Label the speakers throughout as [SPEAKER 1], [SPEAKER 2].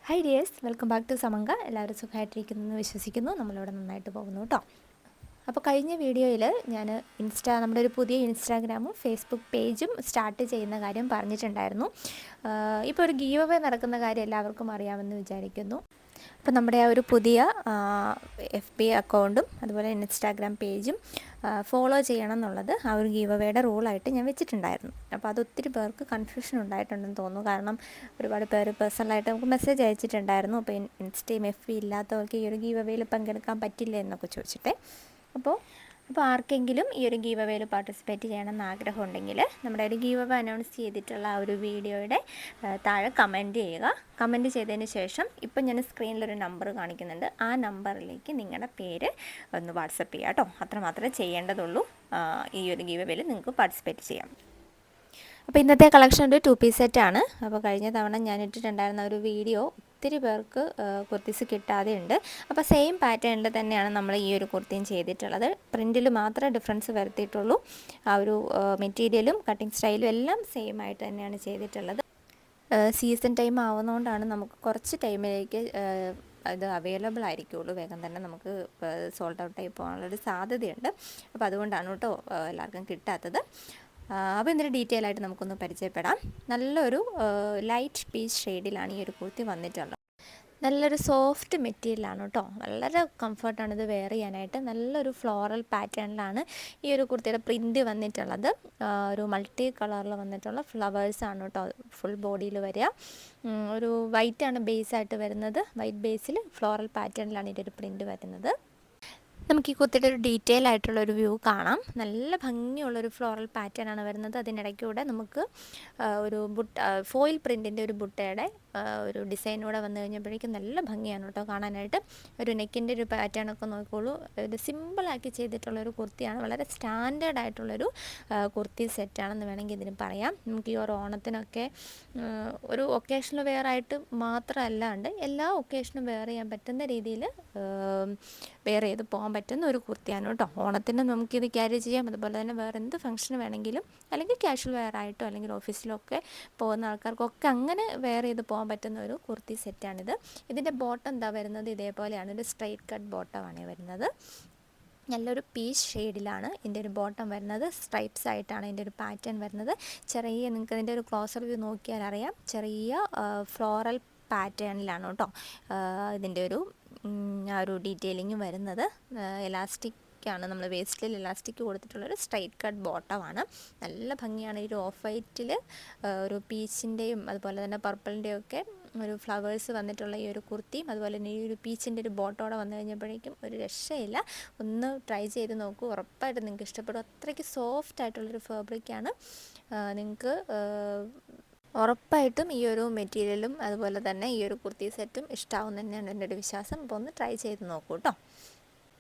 [SPEAKER 1] High dears, welcome back to Samanka. എല്ലാവരും സുഖമായിട്ടിരിക്കുന്നു വിശ്വസിക്കുന്നു. നമ്മളിവിടെ നന്നായിട്ട് പോകുന്നു കേട്ടോ. അപ്പോൾ കഴിഞ്ഞ വീഡിയോയിൽ ഞാൻ നമ്മുടെ ഒരു പുതിയ ഇൻസ്റ്റാഗ്രാമും ഫേസ്ബുക്ക് പേജും സ്റ്റാർട്ട് ചെയ്യുന്ന കാര്യം പറഞ്ഞിട്ടുണ്ടായിരുന്നു. ഇപ്പോൾ ഒരു ഗീവ് അവേ നടക്കുന്ന കാര്യം എല്ലാവർക്കും അറിയാമെന്ന് വിചാരിക്കുന്നു. അപ്പോൾ നമ്മുടെ ആ ഒരു പുതിയ FB അക്കൗണ്ടും അതുപോലെ ഇൻസ്റ്റാഗ്രാം പേജും ഫോളോ ചെയ്യണം എന്നുള്ളത് ആ ഒരു ഗീവ് അവേയുടെ റൂളായിട്ട് ഞാൻ വെച്ചിട്ടുണ്ടായിരുന്നു. അപ്പോൾ അത് ഒത്തിരി പേർക്ക് കൺഫ്യൂഷൻ ഉണ്ടായിട്ടുണ്ടെന്ന് തോന്നുന്നു. കാരണം ഒരുപാട് പേര് പേഴ്സണലായിട്ട് നമുക്ക് മെസ്സേജ് അയച്ചിട്ടുണ്ടായിരുന്നു. അപ്പോൾ ഇൻസ്റ്റയും FB ഇല്ലാത്തവർക്ക് ഈ ഒരു ഗീവ് അവേയിൽ പങ്കെടുക്കാൻ പറ്റില്ല എന്നൊക്കെ ചോദിച്ചിട്ട്. അപ്പോൾ ആർക്കെങ്കിലും ഈ ഒരു ഗീവ് അവേയിൽ പാർട്ടിസിപ്പേറ്റ് ചെയ്യണമെന്ന് ആഗ്രഹമുണ്ടെങ്കിൽ നമ്മുടെ ഒരു ഗീവ് അവേ അനൗൺസ് ചെയ്തിട്ടുള്ള ആ ഒരു വീഡിയോയുടെ താഴെ കമൻറ്റ് ചെയ്യുക. കമൻറ്റ് ചെയ്തതിന് ശേഷം ഇപ്പം ഞാൻ സ്ക്രീനിലൊരു നമ്പർ കാണിക്കുന്നുണ്ട്. ആ നമ്പറിലേക്ക് നിങ്ങളുടെ പേര് ഒന്ന് വാട്സപ്പ് ചെയ്യുക കേട്ടോ. അത്രമാത്രമേ ചെയ്യേണ്ടതുള്ളൂ. ഈ ഒരു ഗീവ് അവേയിൽ നിങ്ങൾക്ക് പാർട്ടിസിപ്പേറ്റ് ചെയ്യാം. അപ്പോൾ ഇന്നത്തെ കളക്ഷൻ ഒരു 2 പീസ് സെറ്റാണ്. അപ്പോൾ കഴിഞ്ഞ തവണ ഞാൻ ഇട്ടിട്ടുണ്ടായിരുന്ന ഒരു വീഡിയോ ഒത്തിരി പേർക്ക് കുർത്തീസ് കിട്ടാതെ ഉണ്ട്. അപ്പോൾ സെയിം പാറ്റേണിൽ തന്നെയാണ് നമ്മൾ ഈ ഒരു കുർത്തിയും ചെയ്തിട്ടുള്ളത്. പ്രിൻറ്റിൽ മാത്രമേ ഡിഫറൻസ് വരുത്തിയിട്ടുള്ളൂ. ആ ഒരു മെറ്റീരിയലും കട്ടിങ് സ്റ്റൈലും എല്ലാം സെയിം ആയിട്ട് തന്നെയാണ് ചെയ്തിട്ടുള്ളത്. സീസൺ ടൈം ആവുന്നതുകൊണ്ടാണ് നമുക്ക് കുറച്ച് ടൈമിലേക്ക് ഇത് അവൈലബിൾ ആയിരിക്കുള്ളൂ. വേഗം തന്നെ നമുക്ക് സോൾഡ് ഔട്ടായി പോകാനുള്ളൊരു സാധ്യതയുണ്ട്. അപ്പോൾ അതുകൊണ്ടാണ് കേട്ടോ എല്ലാവർക്കും കിട്ടാത്തത്. അപ്പോൾ ഇതിൻ്റെ ഡീറ്റെയിൽ ആയിട്ട് നമുക്കൊന്ന് പരിചയപ്പെടാം. നല്ലൊരു ലൈറ്റ് പീച്ച് ഷെയ്ഡിലാണ് ഈ ഒരു കുർത്തി വന്നിട്ടുള്ളത്. നല്ലൊരു സോഫ്റ്റ് മെറ്റീരിയലാണ് കേട്ടോ. വളരെ കംഫർട്ടാണ് ഇത് വെയർ ചെയ്യാനായിട്ട്. നല്ലൊരു ഫ്ലോറൽ പാറ്റേണിലാണ് ഈ ഒരു കുർത്തിയുടെ പ്രിൻറ്റ് വന്നിട്ടുള്ളത്. ഒരു മൾട്ടി കളറിൽ വന്നിട്ടുള്ള ഫ്ലവേഴ്സാണ് കേട്ടോ ഫുൾ ബോഡിയിൽ വരിക. ഒരു വൈറ്റാണ് ബേസായിട്ട് വരുന്നത്. വൈറ്റ് ബേസിൽ ഫ്ലോറൽ പാറ്റേണിലാണ് ഇതിൻ്റെ ഒരു പ്രിൻറ്റ് വരുന്നത്. നമുക്ക് ഈ കുർത്തിയുടെ ഒരു ഡീറ്റെയിൽ ആയിട്ടുള്ളൊരു വ്യൂ കാണാം. നല്ല ഭംഗിയുള്ളൊരു ഫ്ലോറൽ പാറ്റേൺ ആണ് വരുന്നത്. അതിനിടയ്ക്കൂടെ നമുക്ക് ഒരു ഫോയിൽ പ്രിൻറ്റിൻ്റെ ഒരു ബുട്ടയുടെ ഒരു ഡിസൈനൂടെ വന്നു കഴിഞ്ഞപ്പോഴേക്കും നല്ല ഭംഗിയാണ് കേട്ടോ കാണാനായിട്ട്. ഒരു നെക്കിൻ്റെ ഒരു പാറ്റേൺ ഒക്കെ നോക്കിക്കോളൂ. ഒരു സിമ്പിളാക്കി ചെയ്തിട്ടുള്ളൊരു കുർത്തിയാണ്. വളരെ സ്റ്റാൻഡേർഡ് ആയിട്ടുള്ളൊരു കുർത്തി സെറ്റാണെന്ന് വേണമെങ്കിൽ ഇതിന് പറയാം. നമുക്ക് ഈ ഒരു ഓണത്തിനൊക്കെ ഒരു ഒക്കേഷണൽ വെയർ ആയിട്ട് മാത്രമല്ലാണ്ട് എല്ലാ ഒക്കേഷനും വെയർ ചെയ്യാൻ പറ്റുന്ന രീതിയിൽ വെയർ ചെയ്ത് പോകാൻ പറ്റുന്ന ഒരു കുർത്തിയാണ് കേട്ടോ. ഓണത്തിന് നമുക്കിത് ക്യാരി ചെയ്യാം. അതുപോലെ തന്നെ വേറെ എന്ത് ഫംഗ്ഷന് വേണമെങ്കിലും, അല്ലെങ്കിൽ കാഷ്വൽ വെയർ ആയിട്ടോ അല്ലെങ്കിൽ ഓഫീസിലൊക്കെ പോകുന്ന ആൾക്കാർക്കൊക്കെ അങ്ങനെ വെയർ ചെയ്ത് പോകാൻ പറ്റുന്ന ഒരു കുർത്തി സെറ്റാണിത്. ഇതിൻ്റെ ബോട്ടം എന്താ വരുന്നത്, ഇതേപോലെയാണ്. ഒരു സ്ട്രൈറ്റ് കട്ട് ബോട്ടമാണ് വരുന്നത്. നല്ലൊരു പീച്ച് ഷെയ്ഡിലാണ് ഇതിൻ്റെ ഒരു ബോട്ടം വരുന്നത്. സ്ട്രൈപ്സ് ആയിട്ടാണ് ഇതിൻ്റെ ഒരു പാറ്റേൺ വരുന്നത്. നിങ്ങൾക്ക് ഇതിൻ്റെ ഒരു ക്ലോസർ വ്യൂ നോക്കിയാൽ അറിയാം. ചെറിയ ഫ്ലോറൽ പാറ്റേണിലാണ് കേട്ടോ ഇതിൻ്റെ ഒരു ഡീറ്റെയിലിംഗ് വരുന്നത്. എലാസ്റ്റിക്കാണ്, നമ്മൾ വേസ്റ്റിൽ എലാസ്റ്റിക് കൊടുത്തിട്ടുള്ളൊരു സ്ട്രൈറ്റ് കട്ട് ബോട്ടമാണ്. നല്ല ഭംഗിയാണ്. ഈ ഒരു ഓഫ് വൈറ്റിൽ ഒരു പീച്ചിൻ്റെയും അതുപോലെ തന്നെ പർപ്പിളിൻ്റെയും ഒക്കെ ഒരു ഫ്ലവേഴ്സ് വന്നിട്ടുള്ള ഈ ഒരു കുർത്തിയും അതുപോലെ തന്നെ ഈ ഒരു പീച്ചിൻ്റെ ഒരു ബോട്ടോടെ വന്നു കഴിഞ്ഞപ്പോഴേക്കും ഒരു രക്ഷയില്ല. ഒന്ന് ട്രൈ ചെയ്ത് നോക്കൂ, ഉറപ്പായിട്ട് നിങ്ങൾക്ക് ഇഷ്ടപ്പെടും. അത്രയ്ക്ക് സോഫ്റ്റ് ആയിട്ടുള്ളൊരു ഫാബ്രിക്കാണ്. നിങ്ങൾക്ക് ഉറപ്പായിട്ടും ഈ ഒരു മെറ്റീരിയലും അതുപോലെ തന്നെ ഈ ഒരു കുർത്തി സെറ്റും ഇഷ്ടമാവും തന്നെയാണ് എൻ്റെ ഒരു വിശ്വാസം. അപ്പോൾ ഒന്ന് ട്രൈ ചെയ്ത് നോക്കൂ കേട്ടോ.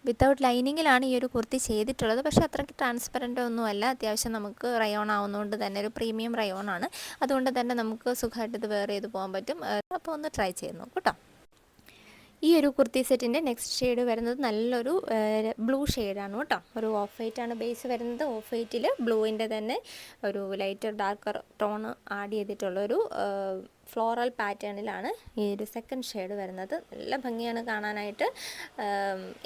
[SPEAKER 1] വിത്തൗട്ട് ലൈനിങ്ങിലാണ് ഈ ഒരു കുർത്തി ചെയ്തിട്ടുള്ളത്. പക്ഷേ അത്രയ്ക്ക് ട്രാൻസ്പെറൻ്റ് ഒന്നുമല്ല. അത്യാവശ്യം നമുക്ക് റയോൺ ആവുന്നതുകൊണ്ട് തന്നെ ഒരു പ്രീമിയം റയോണാണ്. അതുകൊണ്ട് തന്നെ നമുക്ക് സുഖമായിട്ട് ഇത് വെയർ ചെയ്ത് പോകാൻ പറ്റും. അപ്പോൾ ഒന്ന് ട്രൈ ചെയ്ത് നോക്കൂ കേട്ടോ. ഈ ഒരു കുർത്തി സെറ്റിൻ്റെ നെക്സ്റ്റ് ഷെയ്ഡ് വരുന്നത് നല്ലൊരു ബ്ലൂ ഷെയ്ഡാണ് കേട്ടോ. ഒരു ഓഫ് വൈറ്റാണ് ബേസ് വരുന്നത്. ഓഫ് വൈറ്റിൽ ബ്ലൂവിൻ്റെ തന്നെ ഒരു ലൈറ്റ് ഡാർക്കർ ടോണ് ആഡ് ചെയ്തിട്ടുള്ളൊരു ഫ്ലോറൽ പാറ്റേണിലാണ് ഈ ഒരു സെക്കൻഡ് ഷെയ്ഡ് വരുന്നത്. നല്ല ഭംഗിയാണ് കാണാനായിട്ട്.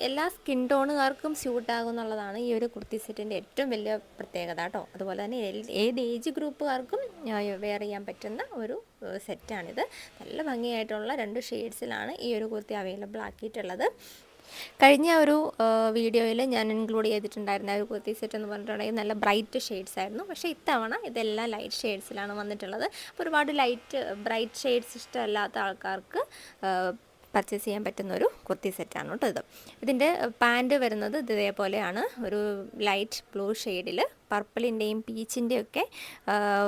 [SPEAKER 1] എല്ലാ സ്കിൻ ടോണുകാർക്കും സ്യൂട്ടാകും എന്നുള്ളതാണ് ഈ ഒരു കുർത്തി സെറ്റിൻ്റെ ഏറ്റവും വലിയ പ്രത്യേകത കേട്ടോ. അതുപോലെ തന്നെ ഏത് ഏജ് ഗ്രൂപ്പുകാർക്കും വെയർ ചെയ്യാൻ പറ്റുന്ന ഒരു സെറ്റാണിത്. നല്ല ഭംഗിയായിട്ടുള്ള 2 ഷെയ്ഡ്സിലാണ് ഈ ഒരു കുർത്തി അവൈലബിൾ ആക്കിയിട്ടുള്ളത്. കഴിഞ്ഞ ഒരു വീഡിയോയിൽ ഞാൻ ഇൻക്ലൂഡ് ചെയ്തിട്ടുണ്ടായിരുന്ന ഒരു കുർത്തി സെറ്റ് എന്ന് പറഞ്ഞിട്ടുണ്ടെങ്കിൽ നല്ല ബ്രൈറ്റ് ഷെയ്ഡ്സ് ആയിരുന്നു. പക്ഷേ ഇത്തവണ ഇതെല്ലാം ലൈറ്റ് ഷെയ്ഡ്സിലാണ് വന്നിട്ടുള്ളത്. അപ്പോൾ ഒരുപാട് ബ്രൈറ്റ് ഷെയ്ഡ്സ് ഇഷ്ടമല്ലാത്ത ആൾക്കാർക്ക് പർച്ചേസ് ചെയ്യാൻ പറ്റുന്ന ഒരു കുർത്തി സെറ്റാണ് കേട്ടോ ഇത്. ഇതിൻ്റെ പാൻറ് വരുന്നത് ഇതേപോലെയാണ്. ഒരു ലൈറ്റ് ബ്ലൂ ഷെയ്ഡിൽ പർപ്പിളിൻ്റെയും പീച്ചിൻ്റെയും ഒക്കെ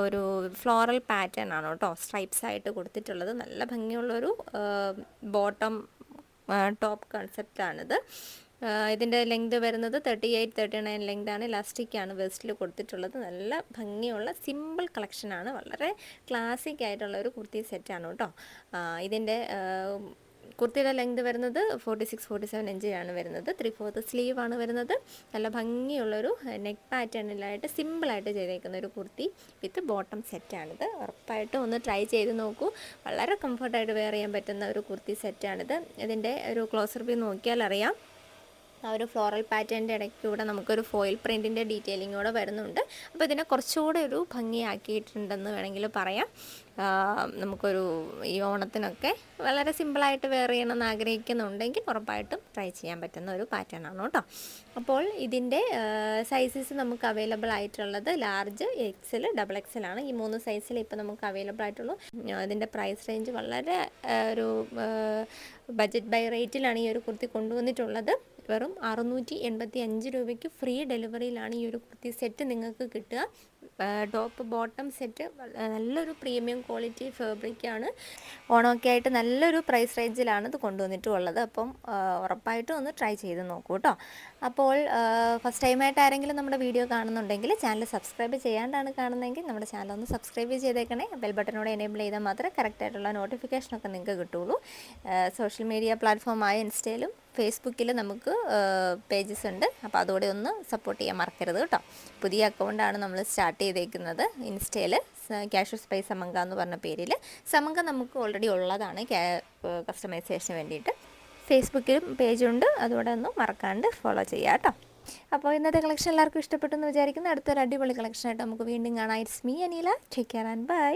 [SPEAKER 1] ഒരു ഫ്ലോറൽ പാറ്റേൺ ആണ് കേട്ടോ സ്ട്രൈപ്സ് ആയിട്ട് കൊടുത്തിട്ടുള്ളത്. നല്ല ഭംഗിയുള്ളൊരു ബോട്ടം ടോപ്പ് കൺസെപ്റ്റാണിത്. ഇതിൻ്റെ ലെങ്ത് വരുന്നത് 38-39 ലെങ്താണ്. ഇലാസ്റ്റിക്കാണ് വെസ്റ്റിൽ കൊടുത്തിട്ടുള്ളത്. നല്ല ഭംഗിയുള്ള സിമ്പിൾ കളക്ഷനാണ്. വളരെ ക്ലാസിക് ആയിട്ടുള്ള ഒരു കുർത്തി സെറ്റാണ് കേട്ടോ. ഇതിൻ്റെ കുർത്തിയുടെ ലെങ്ത് വരുന്നത് 46-47 ഇഞ്ചാണ് വരുന്നത്. 3/4 സ്ലീവാണ് വരുന്നത്. നല്ല ഭംഗിയുള്ളൊരു നെക്ക് പാറ്റേണിലായിട്ട് സിമ്പിളായിട്ട് ചെയ്തേക്കുന്ന ഒരു കുർത്തി വിത്ത് ബോട്ടം സെറ്റാണിത്. ഉറപ്പായിട്ടും ഒന്ന് ട്രൈ ചെയ്ത് നോക്കൂ. വളരെ കംഫർട്ടായിട്ട് വെയർ ചെയ്യാൻ പറ്റുന്ന ഒരു കുർത്തി സെറ്റാണിത്. ഇതിൻ്റെ ഒരു ക്ലോസർ വ്യൂ നോക്കിയാൽ അറിയാം. ആ ഒരു ഫ്ലോറൽ പാറ്റേണിൻ്റെ ഇടയ്ക്കൂടെ നമുക്കൊരു ഫോയിൽ പ്രിൻറ്റിൻ്റെ ഡീറ്റെയിലിംഗ് കൂടെ വരുന്നുണ്ട്. അപ്പോൾ ഇതിനെ കുറച്ചുകൂടെ ഒരു ഭംഗിയാക്കിയിട്ടുണ്ടെന്ന് വേണമെങ്കിൽ പറയാം. നമുക്കൊരു ഈ ഓണത്തിനൊക്കെ വളരെ സിമ്പിളായിട്ട് വെയർ ചെയ്യണമെന്ന് ആഗ്രഹിക്കുന്നുണ്ടെങ്കിൽ ഉറപ്പായിട്ടും ട്രൈ ചെയ്യാൻ പറ്റുന്ന ഒരു പാറ്റേൺ ആണ് കേട്ടോ. അപ്പോൾ ഇതിൻ്റെ സൈസസ് നമുക്ക് അവൈലബിൾ ആയിട്ടുള്ളത് ലാർജ്, എക്സൽ, XXL ആണ്. ഈ 3 സൈസിൽ ഇപ്പോൾ നമുക്ക് അവൈലബിൾ ആയിട്ടുള്ളൂ. ഇതിൻ്റെ പ്രൈസ് റേഞ്ച് വളരെ ഒരു ബഡ്ജറ്റ് ബൈ റേറ്റിലാണ് ഈ ഒരു കുർത്തി കൊണ്ടുവന്നിട്ടുള്ളത്. വെറും 685 രൂപയ്ക്ക് ഫ്രീ ഡെലിവറിയിലാണ് ഈ ഒരു കുർത്തി സെറ്റ് നിങ്ങൾക്ക് കിട്ടുക. ടോപ്പ് ബോട്ടം സെറ്റ് നല്ലൊരു പ്രീമിയം ക്വാളിറ്റി ഫാബ്രിക്കാണ്. ഓണമൊക്കെ ആയിട്ട് നല്ലൊരു പ്രൈസ് റേഞ്ചിലാണ് ഇത് കൊണ്ടുവന്നിട്ടുള്ളത്. അപ്പം ഉറപ്പായിട്ടും ഒന്ന് ട്രൈ ചെയ്ത് നോക്കൂ കേട്ടോ. അപ്പോൾ ഫസ്റ്റ് ടൈമായിട്ട് ആരെങ്കിലും നമ്മുടെ വീഡിയോ കാണുന്നുണ്ടെങ്കിൽ ചാനൽ സബ്സ്ക്രൈബ് ചെയ്യാണ്ടാണ് കാണുന്നതെങ്കിൽ നമ്മുടെ ചാനൽ ഒന്ന് സബ്സ്ക്രൈബ് ചെയ്തേക്കണേ. ബെൽ ബട്ടനോട് എനേബിൾ ചെയ്താൽ മാത്രമേ കറക്റ്റായിട്ടുള്ള നോട്ടിഫിക്കേഷനൊക്കെ നിങ്ങൾക്ക് കിട്ടുള്ളൂ. സോഷ്യൽ മീഡിയ പ്ലാറ്റ്ഫോമായ ഇൻസ്റ്റയിലും ഫേസ്ബുക്കിൽ നമുക്ക് പേജസ് ഉണ്ട്. അപ്പോൾ അതോടെ ഒന്ന് സപ്പോർട്ട് ചെയ്യാൻ മറക്കരുത് കേട്ടോ. പുതിയ അക്കൗണ്ടാണ് നമ്മൾ സ്റ്റാർട്ട് ചെയ്തേക്കുന്നത് ഇൻസ്റ്റയിൽ, ക്യാഷ്വൽ സ്പൈസ് സമങ്ക എന്ന് പറഞ്ഞ പേരിൽ. സമങ്ക നമുക്ക് ഓൾറെഡി ഉള്ളതാണ് കസ്റ്റമൈസേഷന് വേണ്ടിയിട്ട്. ഫേസ്ബുക്കിലും പേജുണ്ട്, അതോടെ ഒന്ന് മറക്കാണ്ട് ഫോളോ ചെയ്യാം കേട്ടോ. അപ്പോൾ ഇന്നത്തെ കളക്ഷൻ എല്ലാവർക്കും ഇഷ്ടപ്പെട്ടു എന്ന് വിചാരിക്കുന്നു. അടുത്തൊരു അടിപൊളി കളക്ഷനായിട്ട് നമുക്ക് വീണ്ടും കാണാം. It's me Anila. Take care and by.